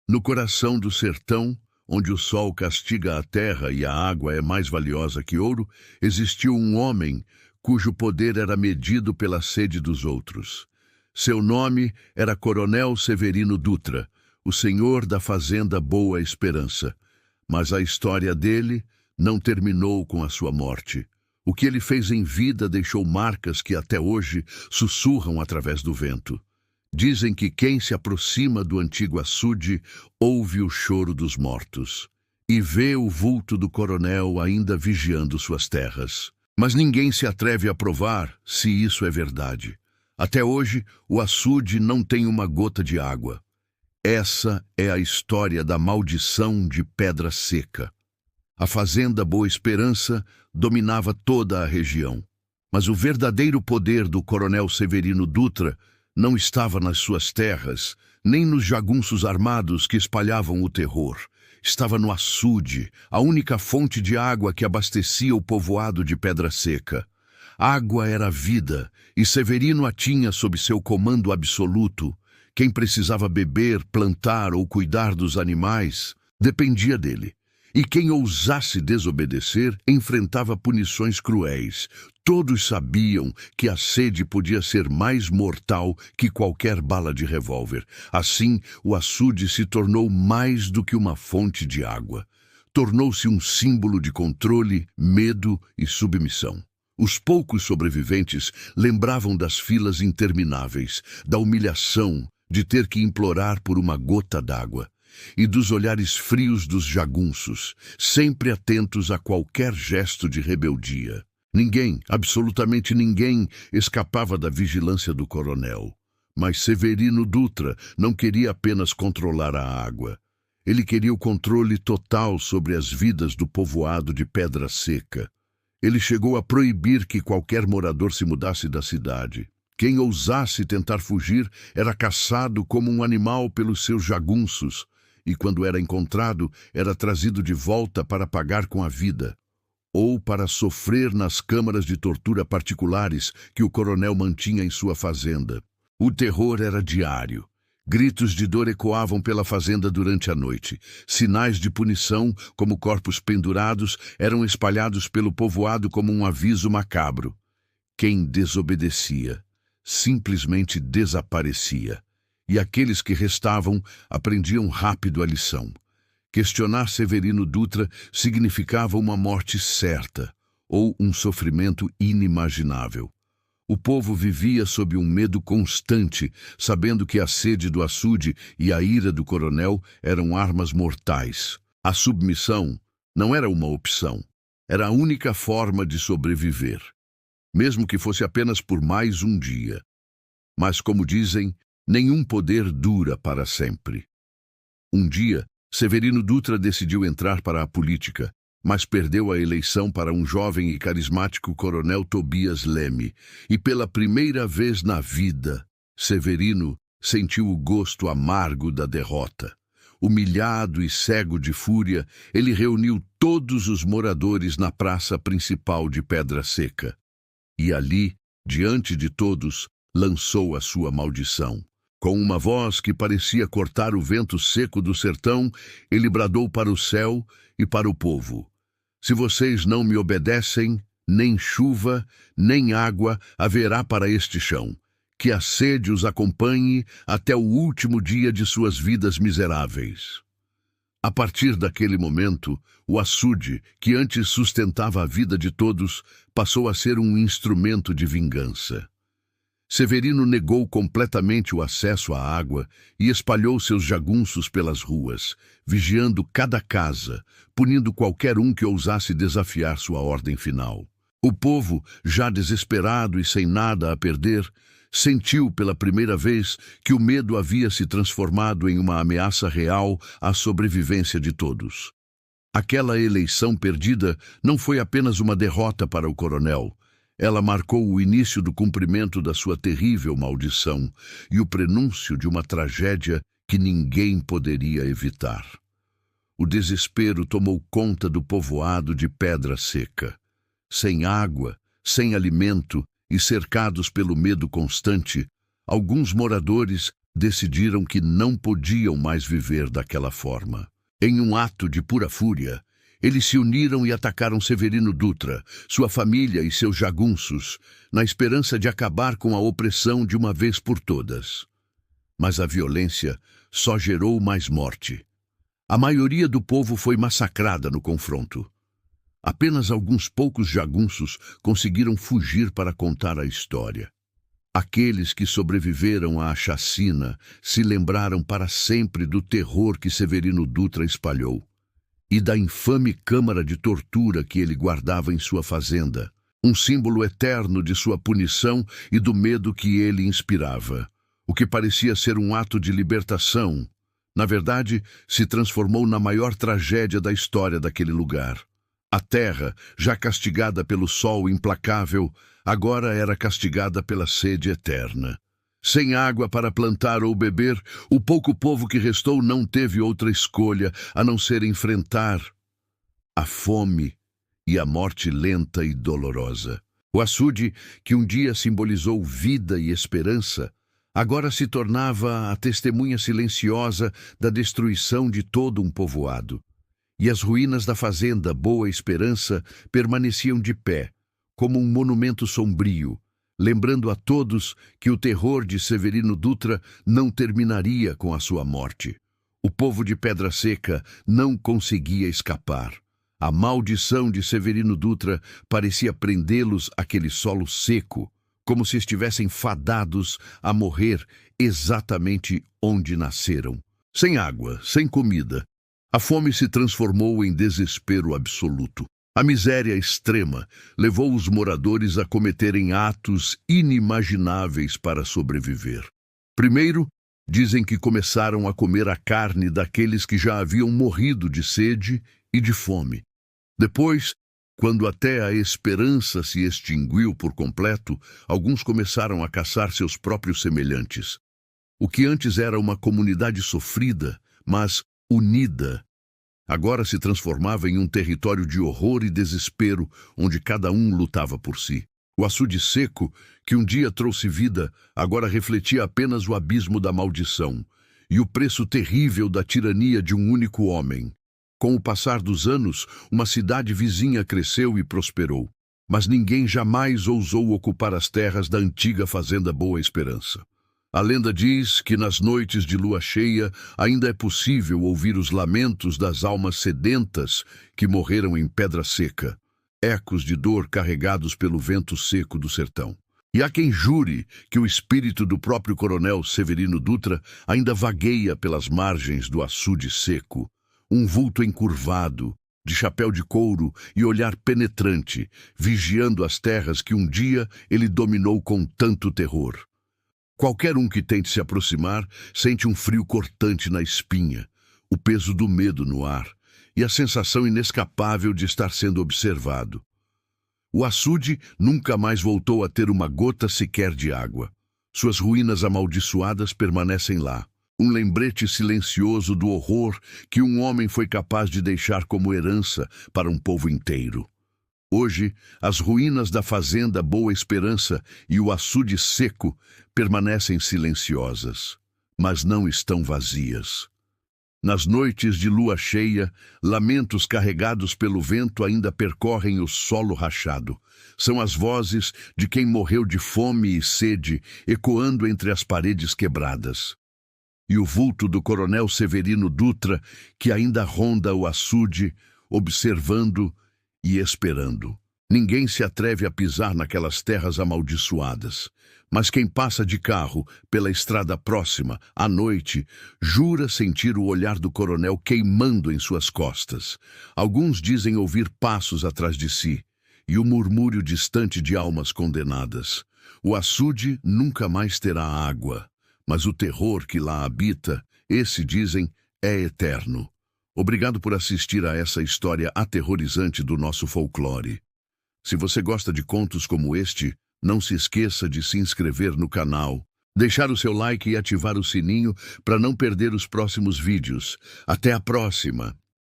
No coração do sertão, onde o sol castiga a terra e a água é mais valiosa que ouro, existiu um homem cujo poder era medido pela sede dos outros. Seu nome era Coronel Severino Dutra, o senhor da fazenda Boa Esperança. Mas a história dele não terminou com a sua morte. O que ele fez em vida deixou marcas que até hoje sussurram através do vento. Dizem que quem se aproxima do antigo açude ouve o choro dos mortos e vê o vulto do coronel ainda vigiando suas terras. Mas ninguém se atreve a provar se isso é verdade. Até hoje, o açude não tem uma gota de água. Essa é a história da maldição de Pedra Seca. A fazenda Boa Esperança dominava toda a região. Mas o verdadeiro poder do coronel Severino Dutra não estava nas suas terras, nem nos jagunços armados que espalhavam o terror. Estava no açude, a única fonte de água que abastecia o povoado de Pedra Seca. Água era vida, e Severino a tinha sob seu comando absoluto. Quem precisava beber, plantar ou cuidar dos animais dependia dele. E quem ousasse desobedecer enfrentava punições cruéis. Todos sabiam que a sede podia ser mais mortal que qualquer bala de revólver. Assim, o açude se tornou mais do que uma fonte de água. Tornou-se um símbolo de controle, medo e submissão. Os poucos sobreviventes lembravam das filas intermináveis, da humilhação de ter que implorar por uma gota d'água e dos olhares frios dos jagunços, sempre atentos a qualquer gesto de rebeldia. Ninguém, absolutamente ninguém, escapava da vigilância do coronel. Mas Severino Dutra não queria apenas controlar a água. Ele queria o controle total sobre as vidas do povoado de Pedra Seca. Ele chegou a proibir que qualquer morador se mudasse da cidade. Quem ousasse tentar fugir era caçado como um animal pelos seus jagunços, e quando era encontrado, era trazido de volta para pagar com a vida, ou para sofrer nas câmaras de tortura particulares que o coronel mantinha em sua fazenda. O terror era diário. Gritos de dor ecoavam pela fazenda durante a noite. Sinais de punição, como corpos pendurados, eram espalhados pelo povoado como um aviso macabro. Quem desobedecia simplesmente desaparecia. E aqueles que restavam aprendiam rápido a lição. Questionar Severino Dutra significava uma morte certa ou um sofrimento inimaginável. O povo vivia sob um medo constante, sabendo que a sede do açude e a ira do coronel eram armas mortais. A submissão não era uma opção, era a única forma de sobreviver, mesmo que fosse apenas por mais um dia. Mas, como dizem, nenhum poder dura para sempre. Um dia, Severino Dutra decidiu entrar para a política, mas perdeu a eleição para um jovem e carismático coronel Tobias Leme, e pela primeira vez na vida, Severino sentiu o gosto amargo da derrota. Humilhado e cego de fúria, ele reuniu todos os moradores na praça principal de Pedra Seca. E ali, diante de todos, lançou a sua maldição. Com uma voz que parecia cortar o vento seco do sertão, ele bradou para o céu e para o povo: se vocês não me obedecem, nem chuva, nem água haverá para este chão. Que a sede os acompanhe até o último dia de suas vidas miseráveis. A partir daquele momento, o açude, que antes sustentava a vida de todos, passou a ser um instrumento de vingança. Severino negou completamente o acesso à água e espalhou seus jagunços pelas ruas, vigiando cada casa, punindo qualquer um que ousasse desafiar sua ordem final. O povo, já desesperado e sem nada a perder, sentiu pela primeira vez que o medo havia se transformado em uma ameaça real à sobrevivência de todos. Aquela eleição perdida não foi apenas uma derrota para o coronel. Ela marcou o início do cumprimento da sua terrível maldição e o prenúncio de uma tragédia que ninguém poderia evitar. O desespero tomou conta do povoado de Pedra Seca. Sem água, sem alimento e cercados pelo medo constante, alguns moradores decidiram que não podiam mais viver daquela forma. Em um ato de pura fúria, eles se uniram e atacaram Severino Dutra, sua família e seus jagunços, na esperança de acabar com a opressão de uma vez por todas. Mas a violência só gerou mais morte. A maioria do povo foi massacrada no confronto. Apenas alguns poucos jagunços conseguiram fugir para contar a história. Aqueles que sobreviveram à chacina se lembraram para sempre do terror que Severino Dutra espalhou e da infame câmara de tortura que ele guardava em sua fazenda, um símbolo eterno de sua punição e do medo que ele inspirava. O que parecia ser um ato de libertação, na verdade, se transformou na maior tragédia da história daquele lugar. A terra, já castigada pelo sol implacável, agora era castigada pela sede eterna. Sem água para plantar ou beber, o pouco povo que restou não teve outra escolha a não ser enfrentar a fome e a morte lenta e dolorosa. O açude, que um dia simbolizou vida e esperança, agora se tornava a testemunha silenciosa da destruição de todo um povoado. E as ruínas da fazenda Boa Esperança permaneciam de pé, como um monumento sombrio, lembrando a todos que o terror de Severino Dutra não terminaria com a sua morte. O povo de Pedra Seca não conseguia escapar. A maldição de Severino Dutra parecia prendê-los àquele solo seco, como se estivessem fadados a morrer exatamente onde nasceram. Sem água, sem comida, a fome se transformou em desespero absoluto. A miséria extrema levou os moradores a cometerem atos inimagináveis para sobreviver. Primeiro, dizem que começaram a comer a carne daqueles que já haviam morrido de sede e de fome. Depois, quando até a esperança se extinguiu por completo, alguns começaram a caçar seus próprios semelhantes. O que antes era uma comunidade sofrida, mas unida, agora se transformava em um território de horror e desespero, onde cada um lutava por si. O açude seco, que um dia trouxe vida, agora refletia apenas o abismo da maldição e o preço terrível da tirania de um único homem. Com o passar dos anos, uma cidade vizinha cresceu e prosperou, mas ninguém jamais ousou ocupar as terras da antiga fazenda Boa Esperança. A lenda diz que nas noites de lua cheia ainda é possível ouvir os lamentos das almas sedentas que morreram em Pedra Seca, ecos de dor carregados pelo vento seco do sertão. E há quem jure que o espírito do próprio coronel Severino Dutra ainda vagueia pelas margens do açude seco, um vulto encurvado, de chapéu de couro e olhar penetrante, vigiando as terras que um dia ele dominou com tanto terror. Qualquer um que tente se aproximar sente um frio cortante na espinha, o peso do medo no ar e a sensação inescapável de estar sendo observado. O açude nunca mais voltou a ter uma gota sequer de água. Suas ruínas amaldiçoadas permanecem lá, um lembrete silencioso do horror que um homem foi capaz de deixar como herança para um povo inteiro. Hoje, as ruínas da fazenda Boa Esperança e o açude seco permanecem silenciosas, mas não estão vazias. Nas noites de lua cheia, lamentos carregados pelo vento ainda percorrem o solo rachado. São as vozes de quem morreu de fome e sede, ecoando entre as paredes quebradas. E o vulto do coronel Severino Dutra, que ainda ronda o açude, observando e esperando. Ninguém se atreve a pisar naquelas terras amaldiçoadas, mas quem passa de carro pela estrada próxima, à noite, jura sentir o olhar do coronel queimando em suas costas. Alguns dizem ouvir passos atrás de si e o murmúrio distante de almas condenadas. O açude nunca mais terá água, mas o terror que lá habita, esse, dizem, é eterno. Obrigado por assistir a essa história aterrorizante do nosso folclore. Se você gosta de contos como este, não se esqueça de se inscrever no canal, deixar o seu like e ativar o sininho para não perder os próximos vídeos. Até a próxima!